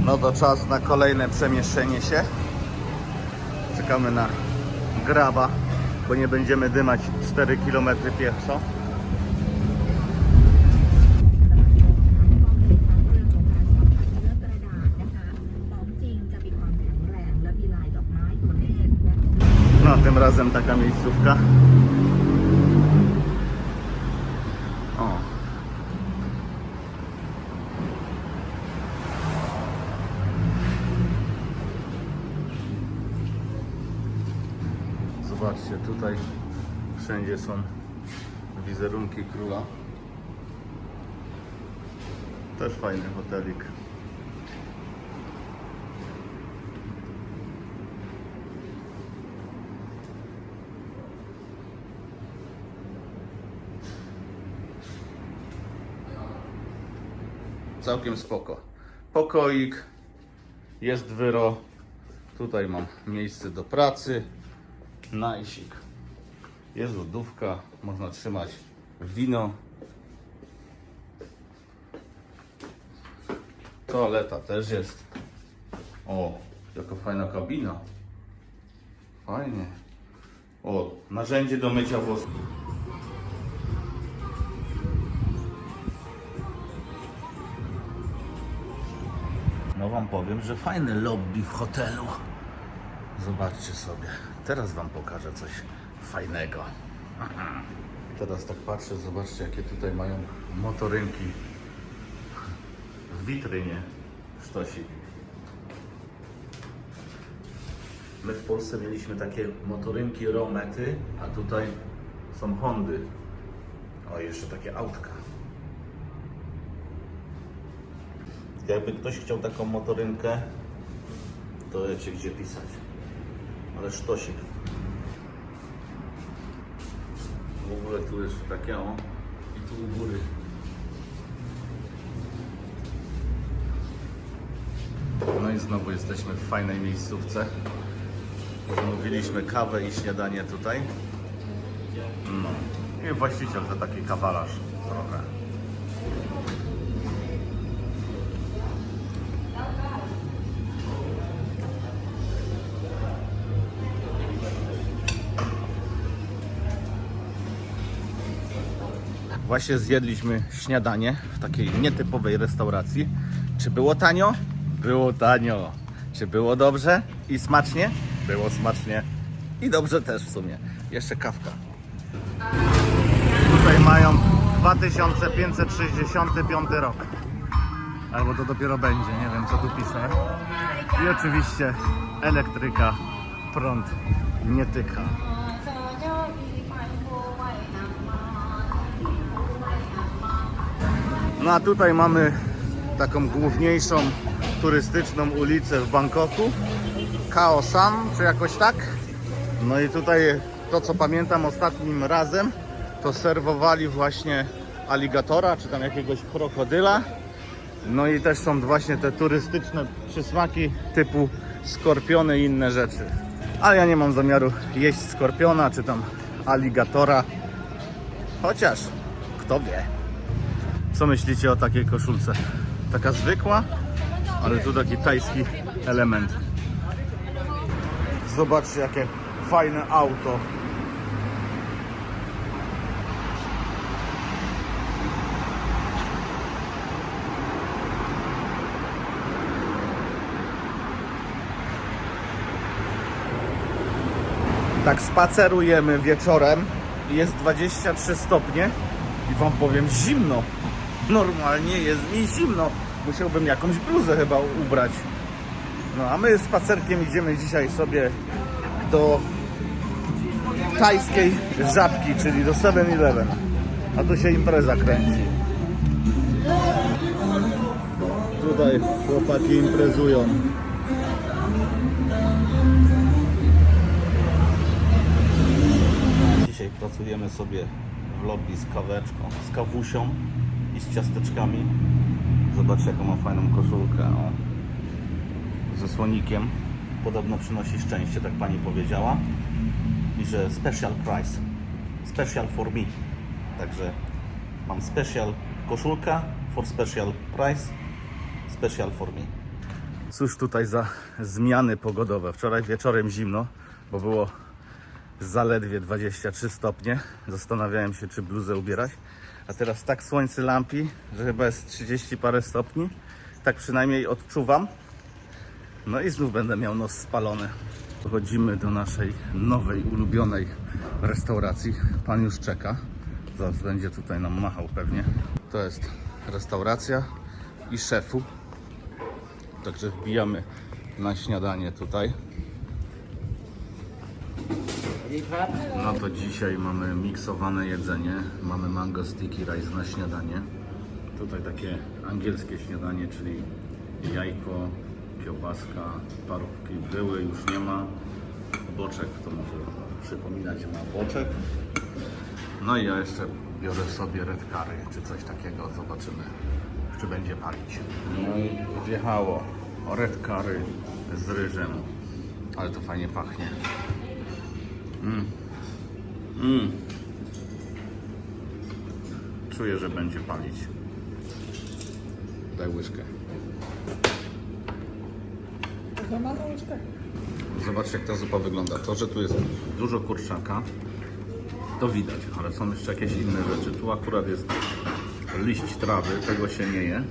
No to czas na kolejne przemieszczenie się. Czekamy na Graba, bo nie będziemy dymać 4 km pieszo. No, tym razem taka miejscówka. O. Zobaczcie, tutaj wszędzie są wizerunki króla. Też fajny hotelik. Całkiem spoko. Pokoik, jest wyro. Tutaj mam miejsce do pracy. Najsik. Jest lodówka, można trzymać wino. Toaleta też jest. O, jaka fajna kabina. Fajnie. O, narzędzie do mycia włosów. No wam powiem, że fajny lobby w hotelu. Zobaczcie sobie. Teraz wam pokażę coś fajnego. Teraz tak patrzę, zobaczcie jakie tutaj mają motorynki w witrynie. Sztosik. My w Polsce mieliśmy takie motorynki Romety, a tutaj są Hondy. O, jeszcze takie autka. Jakby ktoś chciał taką motorynkę, to wiecie gdzie pisać. Ale sztosik. W ogóle tu jest takie o. I tu u góry. No i znowu jesteśmy w fajnej miejscówce. Zamówiliśmy kawę i śniadanie tutaj. No. I właściciel to taki kawalarz trochę. Właśnie zjedliśmy śniadanie w takiej nietypowej restauracji. Czy było tanio? Było tanio. Czy było dobrze i smacznie? Było smacznie i dobrze też w sumie. Jeszcze kawka. Tutaj mają 2565 rok. Albo to dopiero będzie, nie wiem co tu pisze. I oczywiście elektryka, prąd nie tyka. No a tutaj mamy taką główniejszą turystyczną ulicę w Bangkoku, Khao San, czy jakoś tak. No i tutaj to co pamiętam ostatnim razem, to serwowali właśnie aligatora, czy tam jakiegoś krokodyla. No i też są właśnie te turystyczne przysmaki typu skorpiony i inne rzeczy. Ale ja nie mam zamiaru jeść skorpiona, czy tam aligatora. Chociaż, kto wie. Co myślicie o takiej koszulce? Taka zwykła, ale tu taki tajski element. Zobaczcie jakie fajne auto. Tak spacerujemy wieczorem. Jest 23 stopnie i wam powiem zimno. Normalnie jest mi zimno. Musiałbym jakąś bluzę chyba ubrać. No a my spacerkiem idziemy dzisiaj sobie do tajskiej Żabki, czyli do 7-Eleven. A tu się impreza kręci. Tutaj chłopaki imprezują. Dzisiaj pracujemy sobie w lobby z kaweczką, z kawusią i z ciasteczkami. Zobaczcie jaką ma fajną koszulkę, o, ze słonikiem. Podobno przynosi szczęście, tak pani powiedziała. I że special price, special for me. Także mam special koszulka for special price, special for me. Cóż tutaj za zmiany pogodowe. Wczoraj wieczorem zimno, bo było zaledwie 23 stopnie. Zastanawiałem się, czy bluzę ubierać. A teraz tak słońce lampi, że chyba jest 30 parę stopni. Tak przynajmniej odczuwam. No i znów będę miał nos spalony. Dochodzimy do naszej nowej, ulubionej restauracji. Pan już czeka. Zaraz będzie tutaj nam machał pewnie. To jest restauracja i szefu. Także wbijamy na śniadanie tutaj. No to dzisiaj mamy miksowane jedzenie. Mamy mango sticky rice na śniadanie. Tutaj takie angielskie śniadanie, czyli jajko, kiełbaska, parówki były, już nie ma. Boczek, to może przypominać, ma boczek. No i ja jeszcze biorę sobie red curry, czy coś takiego. Zobaczymy, czy będzie palić. No i wjechało red curry z ryżem. Ale to fajnie pachnie. Czuję, że będzie palić. Daj łyżkę. Zobaczcie, jak ta zupa wygląda. To, że tu jest dużo kurczaka, to widać, ale są jeszcze jakieś inne rzeczy. Tu akurat jest liść trawy, tego się nie je,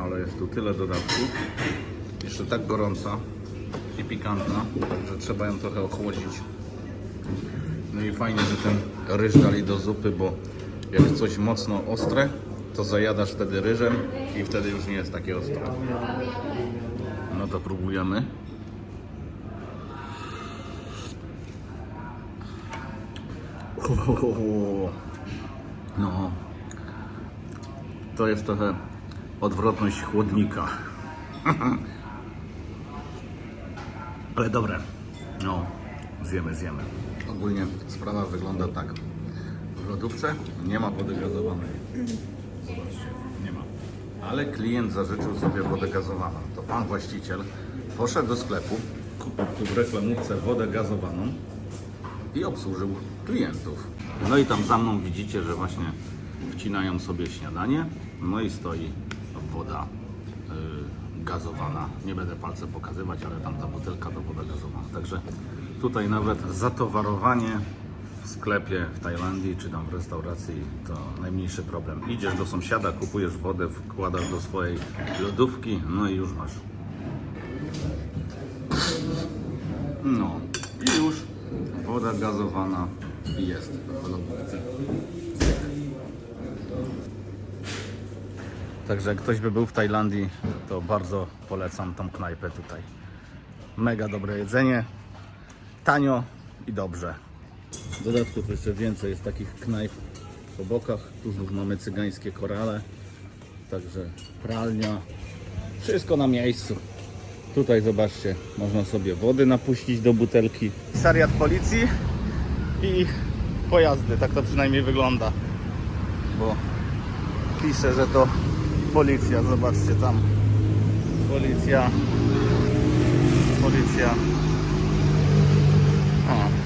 ale jest tu tyle dodatków. Jeszcze tak gorąca i pikantna, że trzeba ją trochę ochłodzić. No i fajnie, że ten ryż dali do zupy, bo jak coś mocno ostre, to zajadasz wtedy ryżem i wtedy już nie jest takie ostre. No to próbujemy. No, to jest trochę odwrotność chłodnika. Ale dobre. No, zjemy. Ogólnie sprawa wygląda tak. W lodówce nie ma wody gazowanej. Zobaczcie, nie ma. Ale klient zażyczył sobie wodę gazowaną. To pan właściciel poszedł do sklepu, kupił tu w reklamówce wodę gazowaną i obsłużył klientów. No i tam za mną widzicie, że właśnie wcinają sobie śniadanie. No i stoi woda gazowana. Nie będę palce pokazywać, ale tam ta butelka to woda gazowana. Także tutaj nawet zatowarowanie w sklepie w Tajlandii czy tam w restauracji to najmniejszy problem. Idziesz do sąsiada, kupujesz wodę, wkładasz do swojej lodówki, no i już masz. No i już woda gazowana jest w lodówce. Także jak ktoś by był w Tajlandii, to bardzo polecam tą knajpę tutaj. Mega dobre jedzenie, tanio i dobrze. W dodatku to jeszcze więcej jest takich knajp po bokach. Tu znów mamy cygańskie korale, także pralnia, wszystko na miejscu. Tutaj zobaczcie, można sobie wody napuścić do butelki. Komisariat policji i pojazdy, tak to przynajmniej wygląda, bo pisze, że to policja. Zobaczcie tam, policja. O.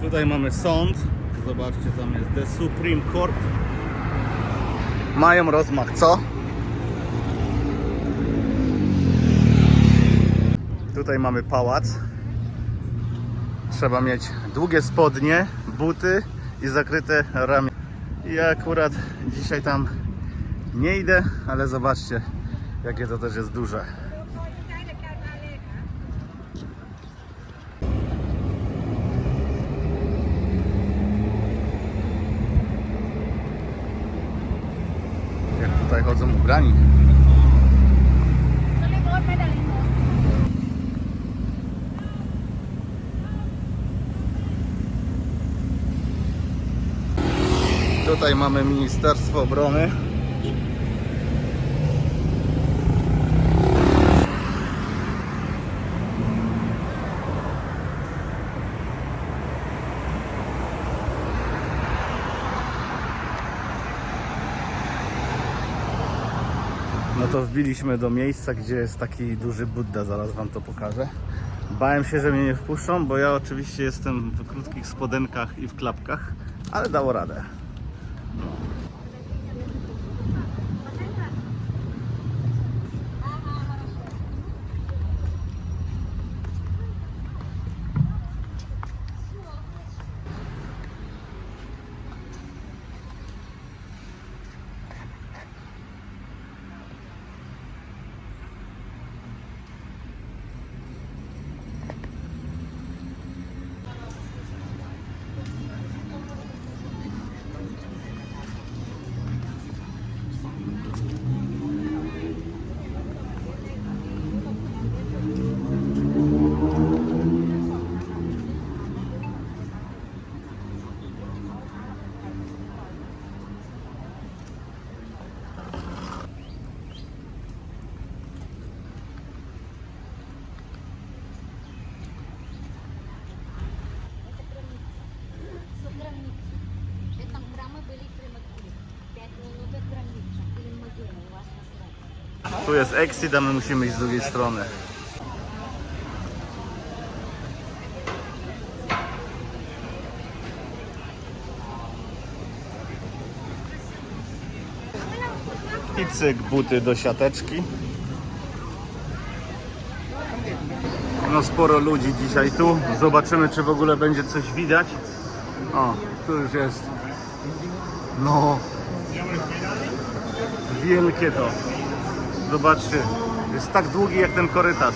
Tutaj mamy sąd. Zobaczcie, tam jest The Supreme Court. Mają rozmach, co? Tutaj mamy pałac. Trzeba mieć długie spodnie, buty i zakryte ramię. Ja akurat dzisiaj tam nie idę, ale zobaczcie, jakie to też jest duże. Jak tutaj chodzą ubrani. Tutaj mamy Ministerstwo Obrony. No to wbiliśmy do miejsca, gdzie jest taki duży Budda, zaraz wam to pokażę. Bałem się, że mnie nie wpuszczą, bo ja oczywiście jestem w krótkich spodenkach i w klapkach, ale dało radę. Tu jest exit, a my musimy iść z drugiej strony. I cyk, buty do siateczki. No sporo ludzi dzisiaj tu. Zobaczymy, czy w ogóle będzie coś widać. O, tu już jest. No. Wielkie to. Zobaczcie. Jest tak długi jak ten korytarz.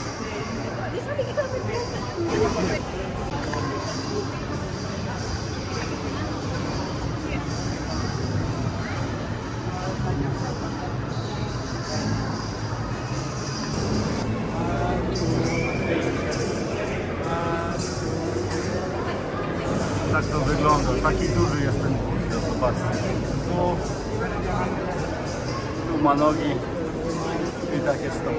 Tak to wygląda. Taki duży jest ten Budda. Zobaczcie. Tu ma nogi. I tak jest to.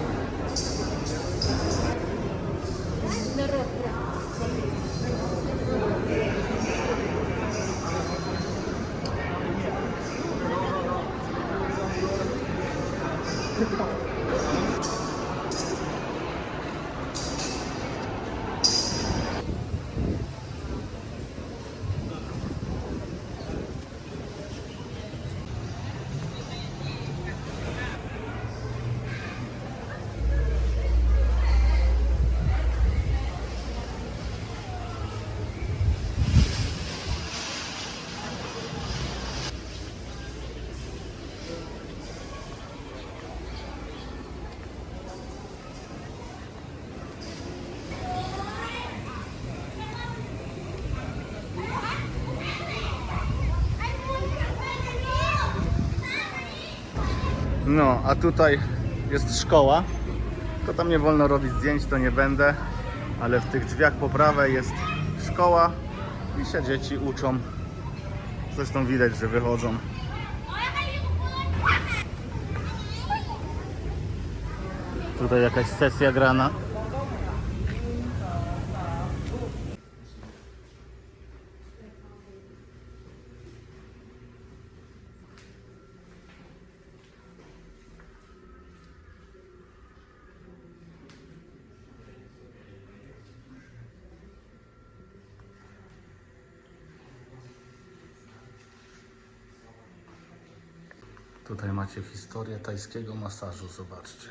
No, a tutaj jest szkoła. Tylko tam nie wolno robić zdjęć, to nie będę. Ale w tych drzwiach po prawej jest szkoła i się dzieci uczą. Zresztą widać, że wychodzą. Tutaj jakaś sesja grana. Tutaj macie historię tajskiego masażu, zobaczcie.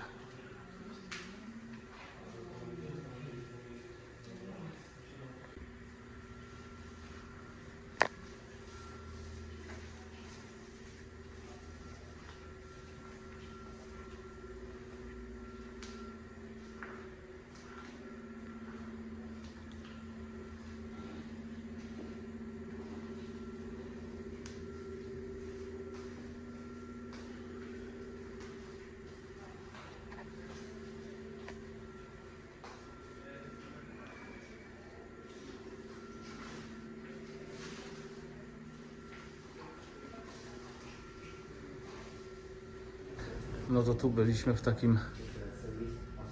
No to tu byliśmy w takim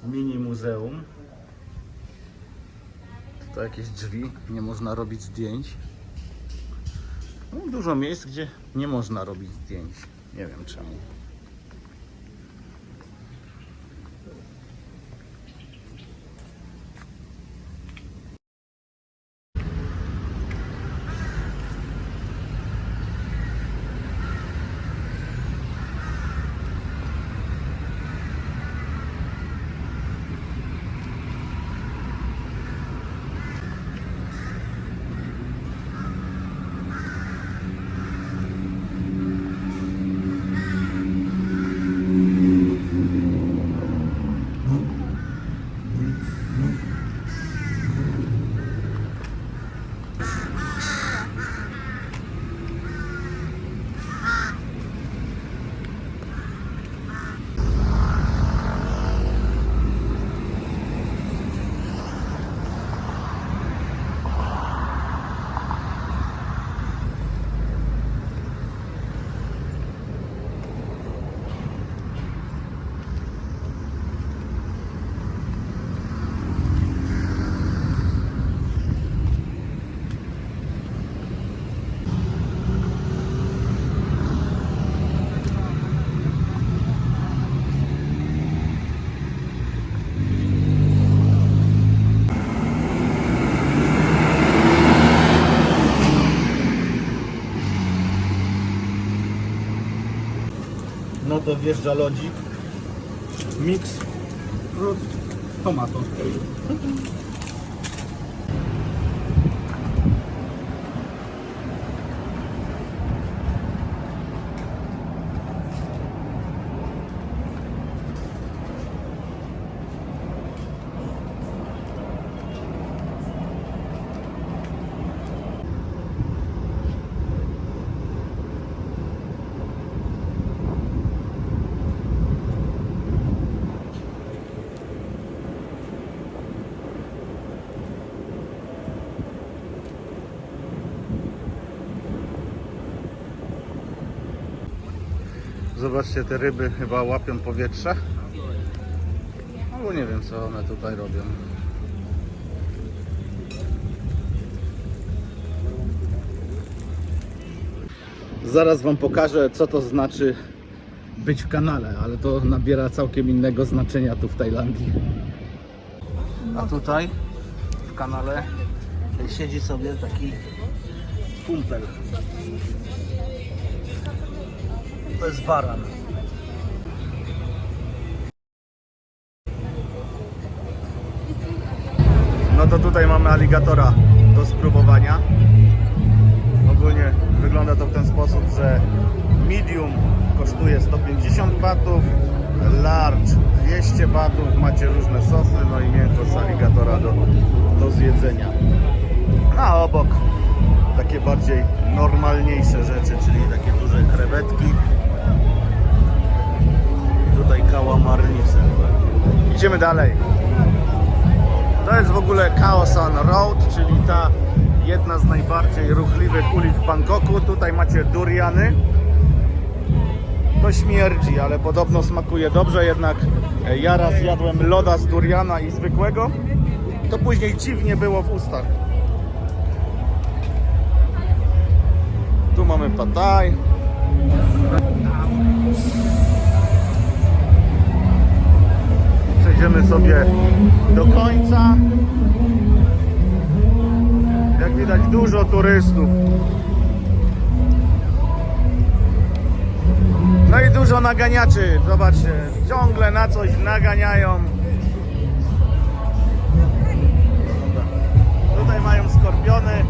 mini muzeum. Tutaj jakieś drzwi, nie można robić zdjęć. No, dużo miejsc, gdzie nie można robić zdjęć. Nie wiem czemu. No to wjeżdża lodzik. Mix fruit tomato. Zobaczcie, te ryby chyba łapią powietrze. Albo nie wiem, co one tutaj robią. Zaraz wam pokażę, co to znaczy być w kanale, ale to nabiera całkiem innego znaczenia tu w Tajlandii. A tutaj w kanale siedzi sobie taki kumpel. To jest baran. No to tutaj mamy aligatora do spróbowania. Ogólnie wygląda to w ten sposób, że medium kosztuje 150 batów, large 200 batów, macie różne sosy, no i miękko z aligatora do zjedzenia. A obok takie bardziej normalniejsze rzeczy, czyli takie duże krewetki. Tutaj kałamarnice. Idziemy dalej. To jest w ogóle Khao San Road, czyli ta jedna z najbardziej ruchliwych ulic w Bangkoku. Tutaj macie duriany. To śmierdzi, ale podobno smakuje dobrze, jednak ja raz jadłem loda z duriana i zwykłego. To później dziwnie było w ustach. Tu mamy pad thai. Przejdziemy sobie do końca. Jak widać, dużo turystów. No i dużo naganiaczy. Zobaczcie, ciągle na coś naganiają. Tutaj mają skorpiony.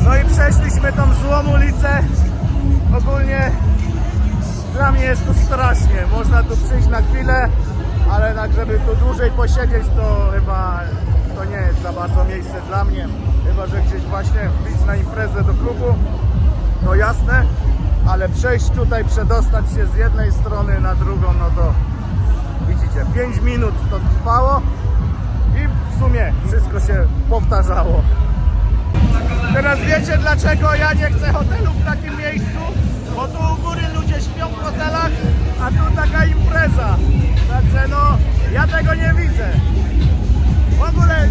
No i przeszliśmy tą złą ulicę. Ogólnie dla mnie jest tu strasznie. Można tu przyjść na chwilę, ale tak żeby tu dłużej posiedzieć, to chyba to nie jest za bardzo miejsce dla mnie. Chyba że gdzieś właśnie wyjść na imprezę do klubu, to jasne, ale przejść tutaj, przedostać się z jednej strony na drugą, no to widzicie, 5 minut to trwało i w sumie wszystko się powtarzało. Teraz wiecie, dlaczego ja nie chcę hotelu w takim miejscu? Bo tu u góry ludzie śpią w hotelach, a tu taka impreza. Także no, ja tego nie widzę. W ogóle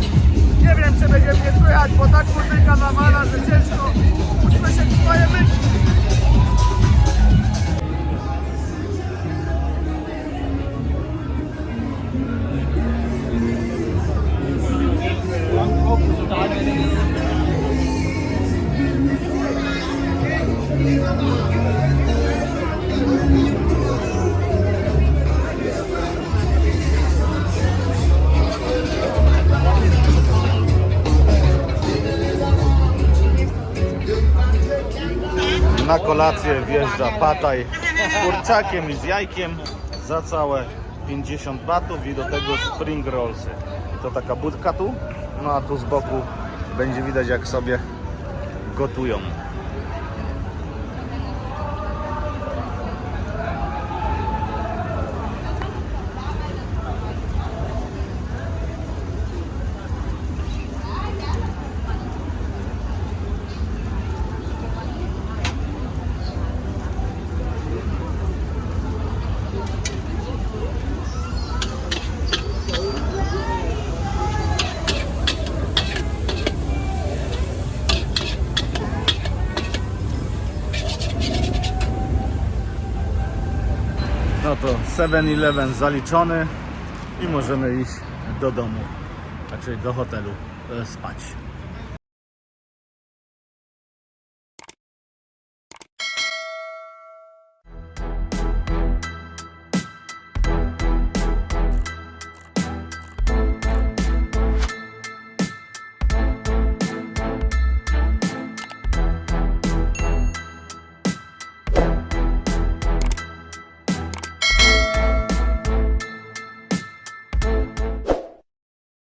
nie wiem, czy będzie mnie słychać, bo tak muzyka nawala, że ciężko usłyszeć swoje myśli. Na kolację wjeżdża pataj z kurczakiem i z jajkiem za całe 50 batów i do tego spring rollsy. I to taka budka tu, no a tu z boku będzie widać, jak sobie gotują. No to 7-Eleven zaliczony i możemy iść do domu, znaczy do hotelu spać.